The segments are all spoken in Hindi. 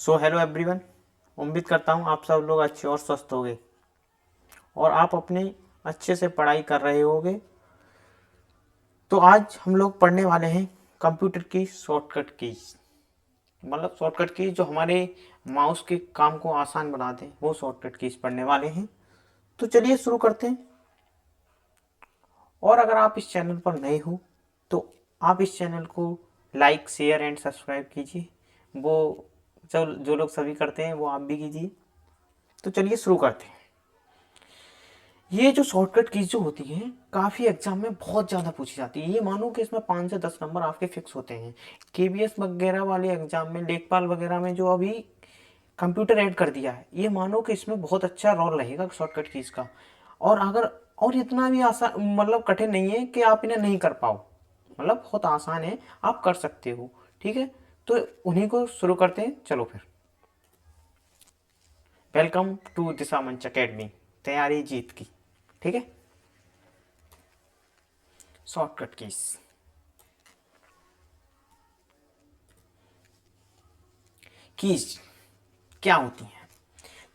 So hello everyone. उम्मीद करता हूँ आप सब लोग अच्छे और स्वस्थ होंगे और आप अपनी अच्छे से पढ़ाई कर रहे होंगे। तो आज हम लोग पढ़ने वाले हैं कंप्यूटर की शॉर्टकट कीज, मतलब शॉर्टकट कीज जो हमारे माउस के काम को आसान बना दें, वो शॉर्टकट कीज पढ़ने वाले हैं। तो चलिए शुरू करते हैं। और अगर आप इस चैनल पर नए हो तो आप इस चैनल को लाइक शेयर एंड सब्सक्राइब कीजिए। वो जो लोग सभी करते हैं वो आप भी कीजिए। तो चलिए शुरू करते हैं। ये जो शॉर्टकट कीज जो होती है काफ़ी एग्जाम में बहुत ज़्यादा पूछी जाती है। ये मानो कि इसमें 5 से 10 नंबर आपके फिक्स होते हैं। केबीएस वगैरह वाले एग्जाम में, लेखपाल वगैरह में जो अभी कंप्यूटर ऐड कर दिया है, ये मानो कि इसमें बहुत अच्छा रोल रहेगा शॉर्टकट कीज का। और अगर और इतना भी आसान, मतलब कठिन नहीं है कि आप इन्हें नहीं कर पाओ, मतलब बहुत आसान है, आप कर सकते हो। ठीक है, तो उन्हीं को शुरू करते हैं। चलो फिर, वेलकम टू दिशा मंच अकेडमी, तैयारी जीत की। ठीक है, शॉर्टकट कीज कीज क्या होती हैं?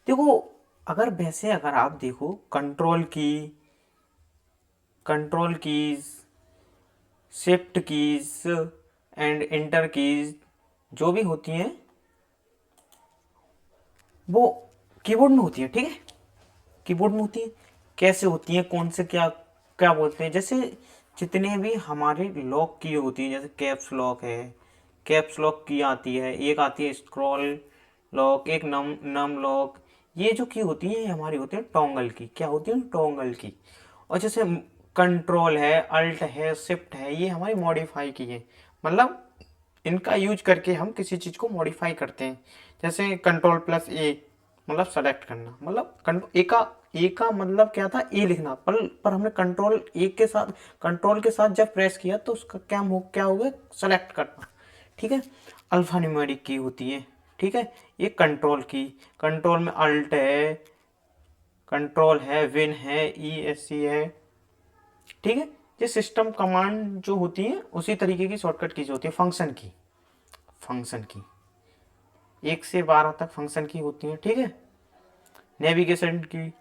देखो, अगर आप देखो, control keys, shift keys and inter keys जो भी होती हैं वो कीबोर्ड में होती है। ठीक है, कीबोर्ड में होती है। कैसे होती है, कौन से क्या क्या बोलते हैं, जैसे जितने भी हमारे लॉक की होती है, जैसे कैप्स लॉक है, कैप्स लॉक की आती है, एक आती है स्क्रॉल लॉक, एक नम नम लॉक। ये जो की होती है हमारी होती है टोंगल की। क्या होती है? टोंगल की। और जैसे कंट्रोल है, अल्ट है, शिफ्ट है, ये हमारी मॉडिफाई की है। मतलब इनका यूज करके हम किसी चीज़ को मॉडिफाई करते हैं। जैसे कंट्रोल+A, मतलब सेलेक्ट करना, मतलब ए का मतलब क्या था? ए लिखना। पर हमने कंट्रोल के साथ जब प्रेस किया तो उसका क्या हो गया? सेलेक्ट करना। ठीक है, अल्फा न्यूमेरिक की होती है। ठीक है, ये कंट्रोल में अल्ट है, कंट्रोल है, विन है, ESC है। ठीक है, ये सिस्टम कमांड जो होती है उसी तरीके की शॉर्टकट कीज होती है। फंक्शन की 1 से 12 तक फंक्शन की होती है। ठीक है, नेविगेशन की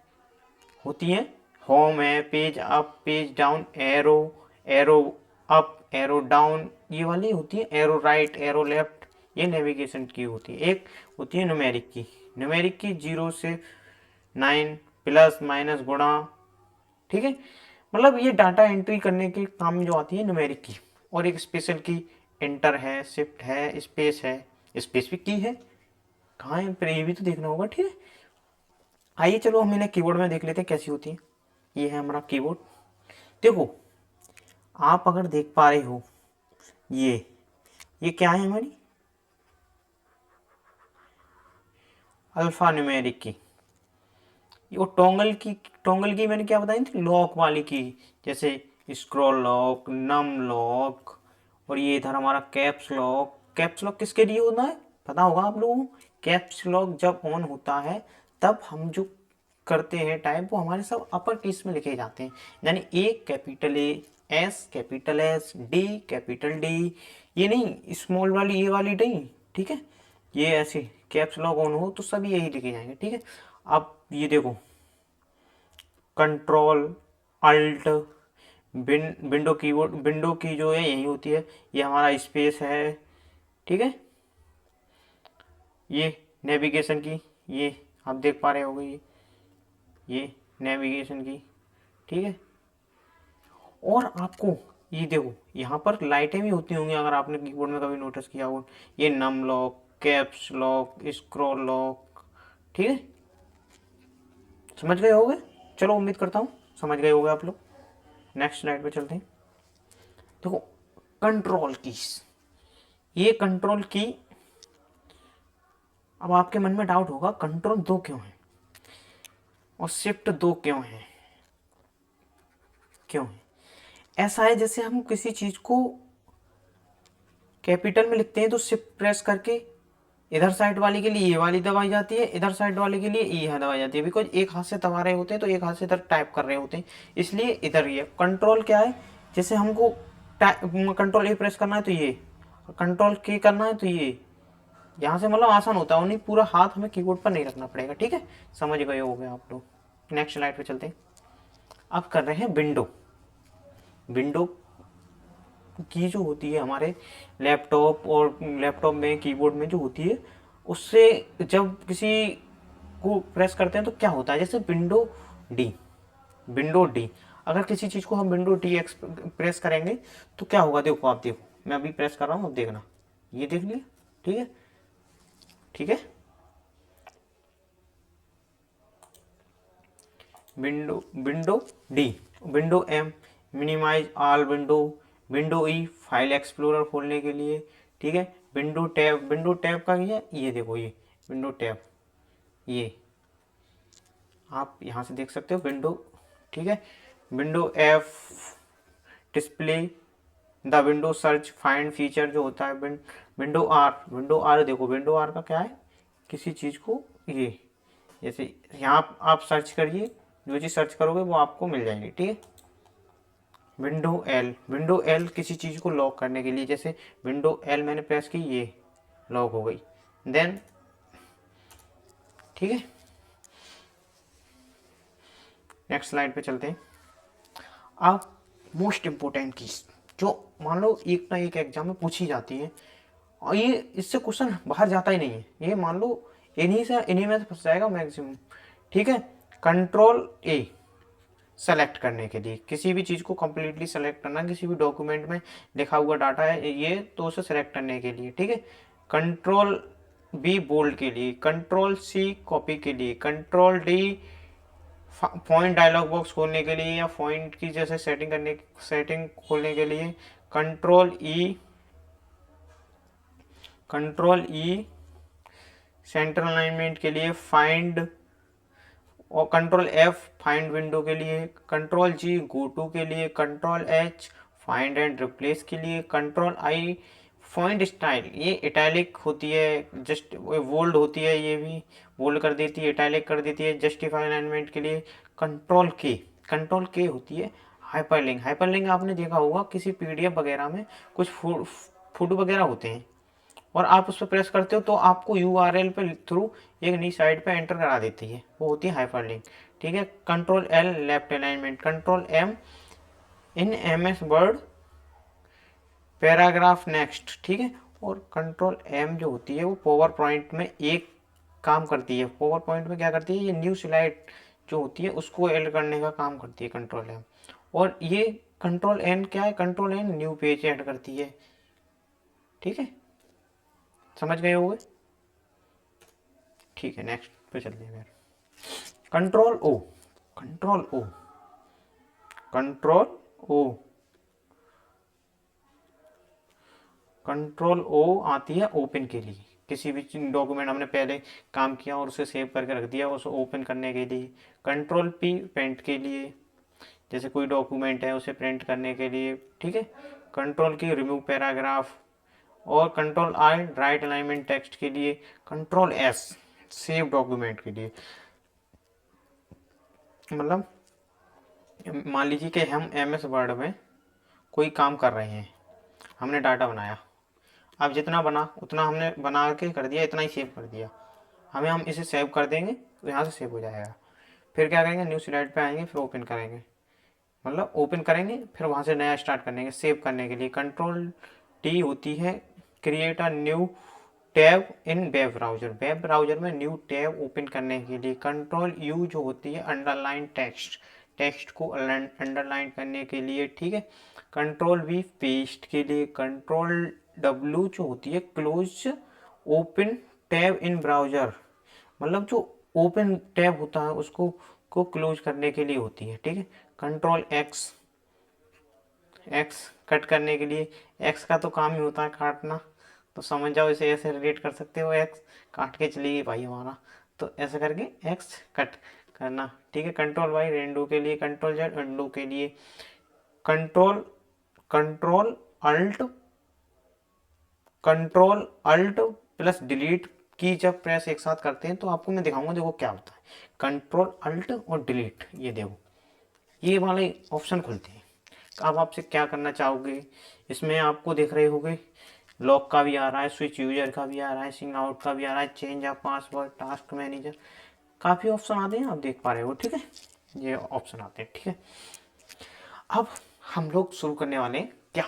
होती है, होम है, page up, page down, arrow, arrow up, arrow down, ये वाली होती है, एरो राइट, एरो लेफ्ट, ये नेविगेशन की होती है। एक होती है न्यूमेरिक की 0 से 9, प्लस माइनस गुणा। ठीक है, मतलब ये डाटा एंट्री करने के काम में जो आती है न्यूमेरिक की। और एक स्पेशल की एंटर है, शिफ्ट है, स्पेस है, स्पेसिफिक की है। कहाँ है? फिर ये भी तो देखना होगा। ठीक है, आइए चलो हम इन्हें कीबोर्ड में देख लेते हैं कैसी होती है। ये है हमारा कीबोर्ड। देखो, आप अगर देख पा रहे हो, ये क्या है? हमारी अल्फा न्यूमेरिक की। वो टोंगल की मैंने क्या बताई थी? लॉक वाली की। जैसे स्क्रॉल लॉक, नम लॉक, और ये इधर हमारा कैप्स लॉक किसके लिए होता है पता होगा आप लोगों को? कैप्स लॉक जब ऑन होता है तब हम जो करते हैं टाइप, वो हमारे सब अपर केस में लिखे जाते हैं। यानी A capital A, S capital S, D capital D, ये नहीं स्मॉल वाली, ये वाली नहीं। ठीक है, ये ऐसे कैप्स लॉक ऑन हो तो सभी यही लिखे जाएंगे। ठीक है, अब ये देखो, कंट्रोल अल्ट, विंडो की जो है यही होती है। ये हमारा स्पेस है। ठीक है, ये नेविगेशन की, ये आप देख पा रहे होगे, ये नेविगेशन की। ठीक है, और आपको ये देखो, यहाँ पर लाइटें भी होती होंगी अगर आपने कीबोर्ड में कभी नोटिस किया हो। ये num lock, caps lock, scroll lock. ठीक है, समझ गए होगे? चलो, उम्मीद करता हूँ समझ गए होगे आप लोग। नेक्स्ट स्लाइड पे चलते हैं। देखो, कंट्रोल कीज, ये कंट्रोल की। अब आपके मन में डाउट होगा, कंट्रोल 2 क्यों है और शिफ्ट 2 क्यों है? ऐसा है, जैसे हम किसी चीज को कैपिटल में लिखते हैं तो शिफ्ट प्रेस करके इधर साइड वाले के लिए ये वाली दबाई जाती है, इधर साइड वाले के लिए ये दबाई जाती है। बिकॉज एक हाथ से दबा रहे होते हैं तो एक हाथ से इधर टाइप कर रहे होते हैं, इसलिए इधर ये कंट्रोल क्या है? जैसे हमको कंट्रोल A प्रेस करना है तो ये, कंट्रोल K करना है तो ये, यहाँ से मतलब आसान होता है, नहीं पूरा हाथ हमें कीबोर्ड पर नहीं रखना पड़ेगा। ठीक है, समझ गए होगे आप लोग। नेक्स्ट स्लाइड पे चलते हैं। अब कर रहे हैं विंडो। विंडो की जो होती है हमारे लैपटॉप और लैपटॉप में कीबोर्ड में जो होती है, उससे जब किसी को प्रेस करते हैं तो क्या होता है, जैसे विंडो डी, विंडो डी, अगर किसी चीज़ को हम विंडो डी एक्स प्रेस करेंगे तो क्या होगा, देखो आप देखो, मैं अभी प्रेस कर रहा हूँ, अब देखना, ये देख लिया। ठीक है, ठीक है, window, window D, window M minimise all window, window E file explorer खोलने के लिए। ठीक है, विंडो टैब, विंडो टैब का ये देखो, ये विंडो टैब, ये आप यहाँ से देख सकते हो विंडो। ठीक है, window F display the window search find feature जो होता है। विंडो आर, विंडो आर देखो, विंडो आर का क्या है, किसी चीज़ को ये, जैसे यहाँ आप सर्च करिए, जो चीज़ सर्च करोगे वो आपको मिल जाएगी। ठीक है, विंडो एल, विंडो एल किसी चीज़ को लॉक करने के लिए, जैसे विंडो एल मैंने प्रेस की, ये लॉक हो गई। देन ठीक है, नेक्स्ट स्लाइड पे चलते हैं। अब मोस्ट इम्पोर्टेंट चीज जो मान लो एक ना एक एग्जाम में पूछी जाती है, और ये इससे क्वेश्चन बाहर जाता ही नहीं है, ये मान लो इन्हीं में फंस जाएगा मैक्सिमम। ठीक है, कंट्रोल ए सेलेक्ट करने के लिए, किसी भी चीज़ को कंप्लीटली सेलेक्ट करना, किसी भी डॉक्यूमेंट में लिखा हुआ डाटा है ये, तो उसे सेलेक्ट करने के लिए। ठीक है, कंट्रोल बी बोल्ड के लिए, कंट्रोल सी कॉपी के लिए, control D font dialog box खोलने के लिए या फॉन्ट की जैसे सेटिंग खोलने के लिए, कंट्रोल ई सेंटर अलाइनमेंट के लिए, फाइंड, और कंट्रोल एफ फाइंड विंडो के लिए, कंट्रोल जी गो टू के लिए, control H find and replace के लिए, कंट्रोल आई फॉन्ट स्टाइल, ये इटैलिक होती है, जस्ट बोल्ड होती है, ये भी बोल्ड कर देती है, इटैलिक कर देती है, जस्टिफाई अलाइनमेंट के लिए। कंट्रोल के होती है हाइपरलिंक, हाइपरलिंक आपने देखा होगा किसी पीडीएफ वगैरह में कुछ फूड वगैरह होते हैं, और आप उस पर प्रेस करते हो तो आपको यूआरएल पे थ्रू एक नई साइट पे एंटर करा देती है, वो होती है हाइपरलिंक। ठीक है, control L left alignment, control M in MS Word paragraph next. ठीक है, और कंट्रोल एम जो होती है वो पावर पॉइंट में एक काम करती है, पावर पॉइंट में क्या करती है, ये न्यू स्लाइड जो होती है उसको ऐड करने का काम करती है कंट्रोल एम। और ये कंट्रोल एन क्या है, control N new page add करती है। ठीक है, समझ गए होंगे। ठीक है, नेक्स्ट पे चलते हैं। Control O, control O, control O, control O आती है ओपन के लिए, किसी भी डॉक्यूमेंट हमने पहले काम किया और उसे सेव करके रख दिया, उसे ओपन करने के लिए। कंट्रोल पी प्रिंट के लिए, जैसे कोई डॉक्यूमेंट है उसे प्रिंट करने के लिए। ठीक है, कंट्रोल की रिमूव पैराग्राफ, और control I right alignment text के लिए, कंट्रोल एस सेव डॉक्यूमेंट के लिए। मतलब मान लीजिए कि हम एम एस वर्ड में कोई काम कर रहे हैं, हमने डाटा बनाया, अब जितना बना उतना हमने बना के कर दिया, इतना ही सेव कर दिया, हमें हम इसे सेव कर देंगे तो यहाँ से सेव हो जाएगा। फिर क्या करेंगे, न्यू स्लाइड पे आएंगे, फिर ओपन करेंगे, मतलब ओपन करेंगे, फिर वहाँ से नया स्टार्ट करेंगे सेव करने के लिए। कंट्रोल टी होती है create a new tab in web browser, web browser में न्यू टैब ओपन करने के लिए। कंट्रोल यू जो होती है अंडरलाइन टेक्स्ट, टेक्स्ट को अंडरलाइन करने के लिए। ठीक है, कंट्रोल वी पेस्ट के लिए, कंट्रोल डब्ल्यू जो होती है क्लोज ओपन टैब इन ब्राउजर, मतलब जो ओपन टैब होता है उसको को क्लोज करने के लिए होती है। ठीक है, कंट्रोल एक्स, एक्स कट करने के लिए, एक्स का तो काम ही होता है काटना, तो समझ जाओ इसे ऐसे रिलेट कर सकते हो, एक्स काट के चलेगी भाई हमारा, तो ऐसे करके एक्स कट करना। ठीक है, कंट्रोल वाई रेंडो के लिए, कंट्रोल जेड अंडो के लिए, control control alt, control alt plus delete key जब प्रेस एक साथ करते हैं तो आपको मैं दिखाऊंगा, देखो क्या होता है। कंट्रोल अल्ट और डिलीट, ये देखो ये वाले ऑप्शन खुलते हैं। अब आपसे क्या करना चाहोगे, इसमें आपको देख रहे होगे लॉक का भी आ रहा है, स्विच यूजर का भी आ रहा है, सिंग आउट का भी आ रहा है, change of password, task manager, काफ़ी ऑप्शन आते हैं, आप देख पा रहे हो। ठीक है, ये ऑप्शन आते हैं। ठीक है, अब हम लोग शुरू करने वाले हैं क्या,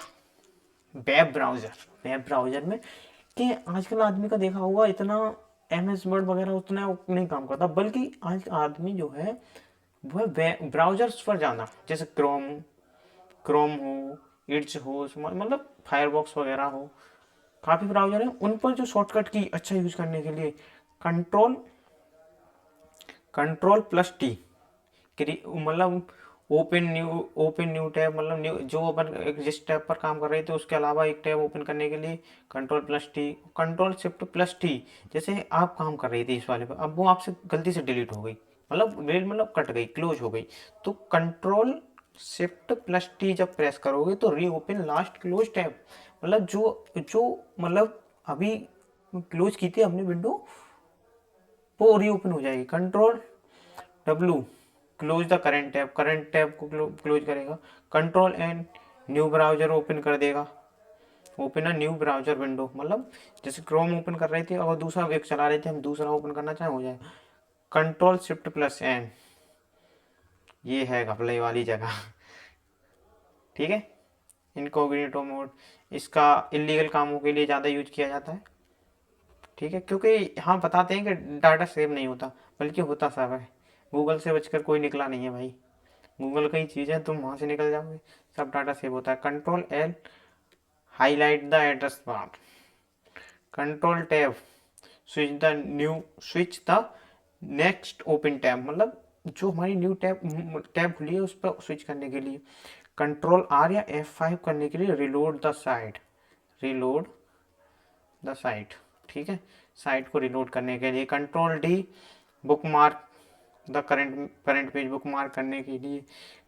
वेब ब्राउज़र। वेब ब्राउज़र में कि आजकल आदमी का देखा होगा इतना MS वर्ड वगैरह उतना नहीं काम करता, बल्कि आज आदमी जो है वो ब्राउज़र्स पर जाना, जैसे क्रोम क्रोम हो, इट्स हो, मतलब फायरबॉक्स वगैरह हो, काफ़ी ब्राउज़र हैं उन पर जो शॉर्टकट की अच्छा यूज़ करने के लिए कंट्रोल कंट्रोल प्लस टी, मतलब ओपन न्यू टैब, मतलब न्यू जो अपन जिस टैब पर काम कर रहे थे उसके अलावा एक टैब ओपन करने के लिए control plus T, control shift plus T. जैसे आप काम कर रही थी इस वाले पर, अब वो आपसे गलती से डिलीट हो गई, मतलब रेल मतलब कट गई, क्लोज हो गई, तो कंट्रोल शिफ्ट प्लस टी जब प्रेस करोगे तो री ओपन लास्ट क्लोज टैब, मतलब जो जो मतलब अभी क्लोज की थी अपनी विंडो वो रीओपन हो जाएगी। Control W close the current tab को क्लोज करेगा। Control N new browser open कर देगा, open a new browser window, मतलब जैसे क्रोम ओपन कर रहे थे और दूसरा एक चला रहे थे, हम दूसरा ओपन करना चाहें हो जाएगा। कंट्रोल शिफ्ट प्लस एन, ये है घपले वाली जगह। ठीक है, इनकॉग्निटो मोड, इसका इलीगल कामों के लिए ज़्यादा यूज किया जाता है। ठीक है, क्योंकि हाँ बताते हैं कि डाटा सेव नहीं होता, बल्कि होता सब है। गूगल से बचकर कोई निकला नहीं है भाई, गूगल का ही चीज़ है, तुम वहाँ से निकल जाओगे, सब डाटा सेव होता है। Control L highlight the address bar, control tab switch the next open tab, मतलब जो हमारी न्यू टैब खुली है उस पर स्विच करने के लिए। कंट्रोल आर या F5 करने के लिए reload the site, reload the site. ठीक है, साइट को रिलोड करने के लिए। Control D book mark the current page, book mark करने के लिए।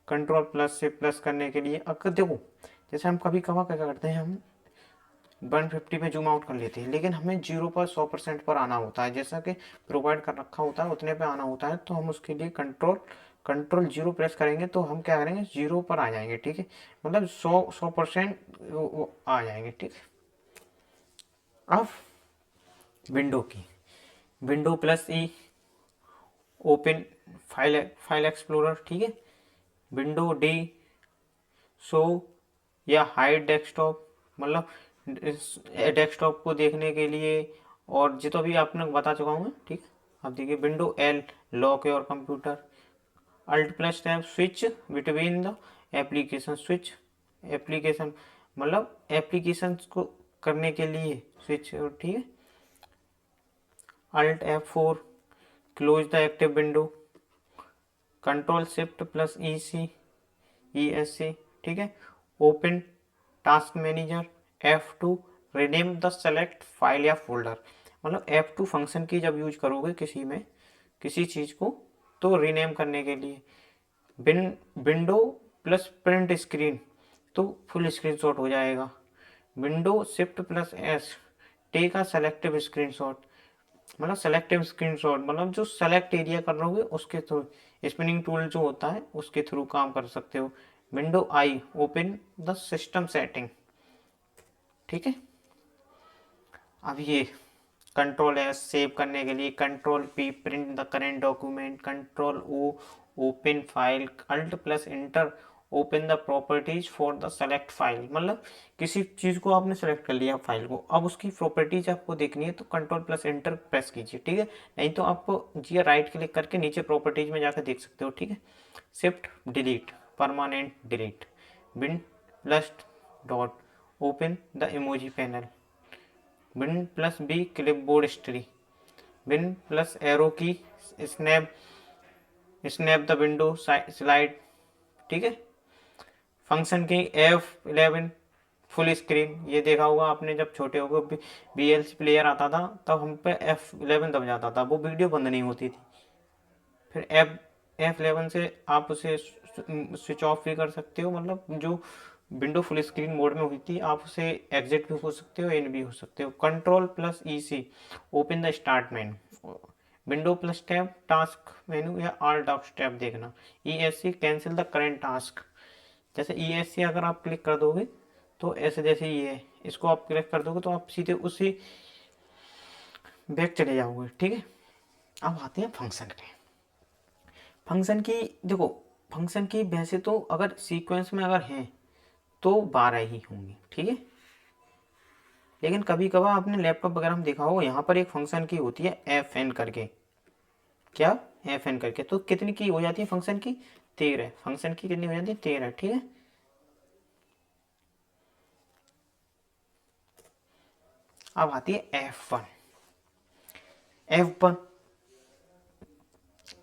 कंट्रोल प्लस से प्लस करने के लिए। अगर देखो जैसे हम कभी कभार क्या करते हैं, हम 150 पे जूम आउट कर लेते हैं, लेकिन हमें 0 पर 100% पर आना होता है, जैसा कि प्रोवाइड कर रखा होता है उतने पे आना होता है, तो हम उसके लिए कंट्रोल 0 प्रेस करेंगे तो हम क्या करेंगे 0 पर आ जाएंगे। ठीक है, मतलब 100% आ जाएंगे। ठीक है, अब विंडो की, विंडो प्लस ई ओपन फाइल एक्सप्लोरर। ठीक है, विंडो डी शो या हाइड डेस्कटॉप, मतलब डेस्कटॉप को देखने के लिए, और जो तो अभी आपने बता चुका हूँ मैं। ठीक है, अब देखिए window L lock your computer. Alt plus tab switch between the application, switch application, मतलब एप्लीकेशन को करने के लिए स्विच। ठीक है, alt F4 close the active window. Control shift plus ESC। ठीक है, open task manager. F2 rename the select file या फोल्डर, मतलब F2 फंक्शन की जब यूज करोगे किसी में किसी चीज़ को तो रीनेम करने के लिए। विंडो प्लस प्रिंट स्क्रीन, तो फुल स्क्रीन शॉट हो जाएगा। Window shift plus S take a selective screen shot, मतलब सेलेक्टिव स्क्रीनशॉट, मतलब जो सेलेक्ट एरिया कर रहे हो उसके थ्रू, स्पिनिंग टूल जो होता है उसके थ्रू काम कर सकते हो। Window I open the system setting. ठीक है, अब ये कंट्रोल एस सेव करने के लिए। Control P print the current document. Control O open file. Alt plus enter open the properties for the select file, मतलब किसी चीज़ को आपने सेलेक्ट कर लिया फाइल को, अब उसकी प्रॉपर्टीज आपको देखनी है तो कंट्रोल प्लस इंटर प्रेस कीजिए। ठीक है, नहीं तो आपको जी राइट क्लिक करके नीचे प्रॉपर्टीज में जाकर देख सकते हो। ठीक है, shift delete permanent delete. Win plus dot open the emoji panel. Win plus B clipboard history. Win plus arrow key snap snap the window slide. ठीक है, फंक्शन की F11 फुल स्क्रीन, ये देखा होगा आपने जब छोटे हो गए VLC प्लेयर आता था तब हम पे F11 दब जाता था, वो वीडियो बंद नहीं होती थी। फिर F11 से आप उसे स्विच ऑफ भी कर सकते हो, मतलब जो विंडो फुल स्क्रीन मोड में हुई थी आप उसे एग्जिट भी हो सकते हो, इन भी हो सकते हो। Control plus EC open the start menu. Window plus tab task मेनू या ऑल टास्क टैब देखना। ESC cancel the current task, जैसे ESC अगर आप क्लिक कर दोगे तो ऐसे जैसे ये है, इसको आप क्लिक कर दोगे तो आप सीधे उसी बैक चले जाओगे, ठीक है। अब आते हैं फंक्शन के। फंक्शन की देखो, फंक्शन की वैसे तो अगर सीक्वेंस में अगर हैं तो 12 ही होंगे, ठीक है। लेकिन कभी कभार आपने लैपटॉप वगैरह में देखा हो, यहाँ पर एक फंक्शन की होती है एफ एन करके, क्या, एफ एन करके, तो कितनी की हो जाती है फंक्शन की, 13। फंक्शन की कितनी हो जाती है, 13, ठीक है। अब आती है F one. F one,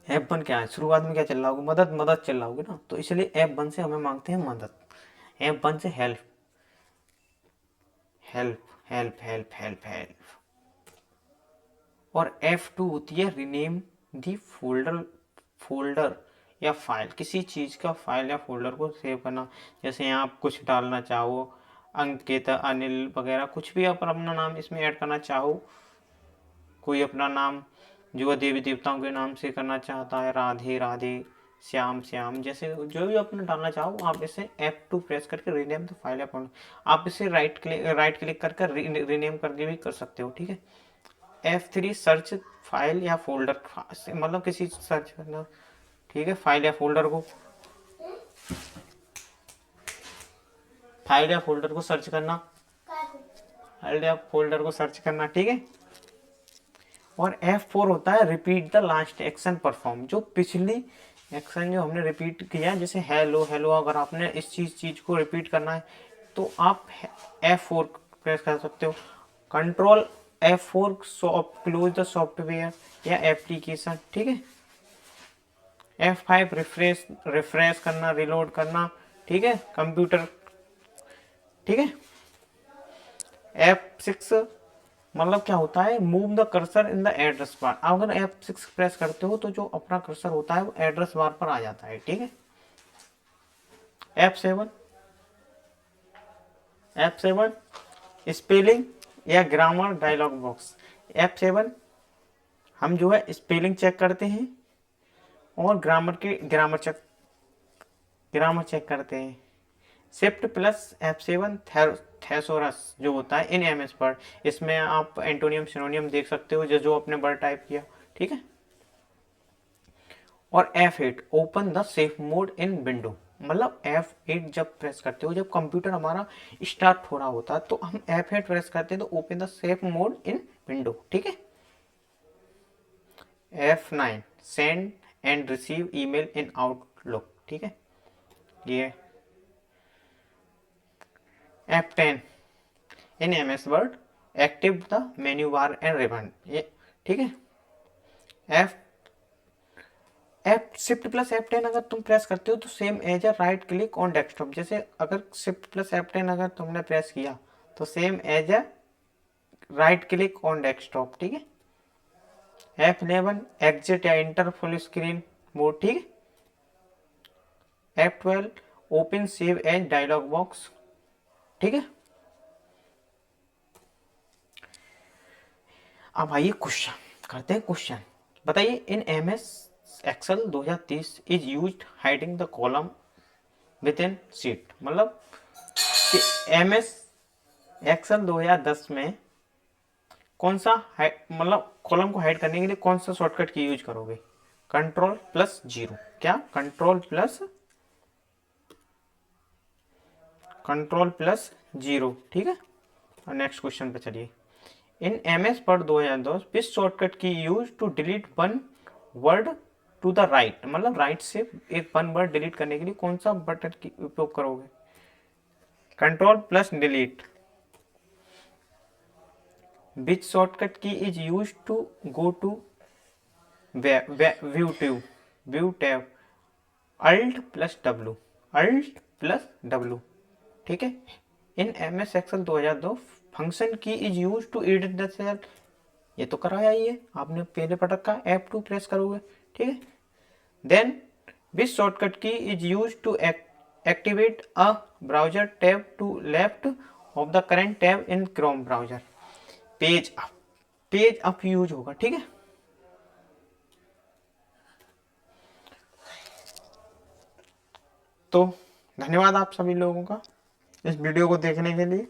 F one क्या है, शुरुआत में क्या चल रहा होगा, मदद मदद चल रहा होगा ना, तो इसलिए एफ वन से हमें मांगते हैं मदद। एफ वन से help, help help help help help. और F2 होती है रीनेम दी फोल्डर, फोल्डर या फाइल, किसी चीज़ का फाइल या फोल्डर को सेव करना। जैसे यहाँ आप कुछ डालना चाहो, अंकित, अनिल वगैरह, कुछ भी आप अपना नाम इसमें ऐड करना चाहो, कोई अपना नाम जो देवी देवताओं के नाम से करना चाहता है, राधे राधे, श्याम श्याम, जैसे जो भी अपना डालना चाहो, आप इसे F2 प्रेस करके रीनेम द फाइल या फोल्डर, आप इसे राइट क्लिक करके रीनेम कर भी कर सकते हो, ठीक है। F3 सर्च फाइल या फोल्डर, मतलब किसी सर्च करना, ठीक है, फाइल या फोल्डर को, फाइल या फोल्डर को सर्च करना, फाइल या फोल्डर को सर्च करना, ठीक है। और F4 होता है repeat the last action perform, जो पिछली एक्शन जो हमने रिपीट किया, जैसे हेलो हेलो, अगर आपने इस चीज को रिपीट करना है तो आप F4 प्रेस कर सकते हो। Control F4 close the software या एप्लीकेशन, ठीक है। F5 रिफ्रेश, रिफ्रेश करना, रिलोड करना, ठीक है, कंप्यूटर, ठीक है। F6 मतलब क्या होता है, move the cursor in the address bar, अगर F6 प्रेस करते हो तो जो अपना कर्सर होता है वो एड्रेस बार पर आ जाता है, ठीक है। F7, F7 स्पेलिंग या ग्रामर डायलॉग बॉक्स। F7 हम जो है स्पेलिंग चेक करते हैं और ग्रामर चेक करते हैं। शिफ्ट प्लस F7 थेसोरस जो होता है इन MS वर्ड, इसमें आप एंटोनियम सिनोनियम देख सकते हो, जो आपने वर्ड टाइप किया, ठीक है। और F8 open the safe mode in window, मतलब F8 जब प्रेस करते हो, जब कंप्यूटर हमारा स्टार्ट हो रहा होता है तो हम F8 प्रेस करते हैं तो open the safe mode in window, ठीक है। F9 send and receive email in outlook, ठीक है। ये F10 in MS word active the menu bar and ribbon, ये ठीक है। F F shift plus F10 अगर तुम प्रेस करते हो तो same as a right click on desktop, जैसे अगर शिफ्ट प्लस F10 अगर तुमने प्रेस किया तो same as a right click on desktop, ठीक है। F11 एग्जिट या इंटर फुल स्क्रीन मोड, ठीक है। F12 open save as dialog box, ठीक है। अब आइए क्वेश्चन करते हैं। क्वेश्चन बताइए, in MS Excel 2030 is used hiding the column with in sheet, मतलब कि MS एक्सेल 2010 में कौन सा मतलब कॉलम को हाइड करने के लिए कौन सा शॉर्टकट की यूज करोगे, कंट्रोल+0, क्या, कंट्रोल+0, ठीक है। और नेक्स्ट क्वेश्चन पे चलिए, in MS Word 2010 which shortcut key use to delete one word to the right, मतलब राइट से एक वन वर्ड डिलीट करने के लिए कौन सा बटन की उपयोग करोगे, control delete. Which shortcut key is use to go to view tab, Alt+W, Alt+W, ठीक है। In MS Excel 2002 function key is use to edit the cell, ये तो कराया ही है आपने, पहले पढ़ रखा है, F2 प्रेस करोगे, ठीक है। Then which shortcut key is use to activate a browser tab to left of the current tab in Chrome browser, page up use होगा, ठीक है। तो धन्यवाद आप सभी लोगों का। इस वीडियो को देखने के लिए।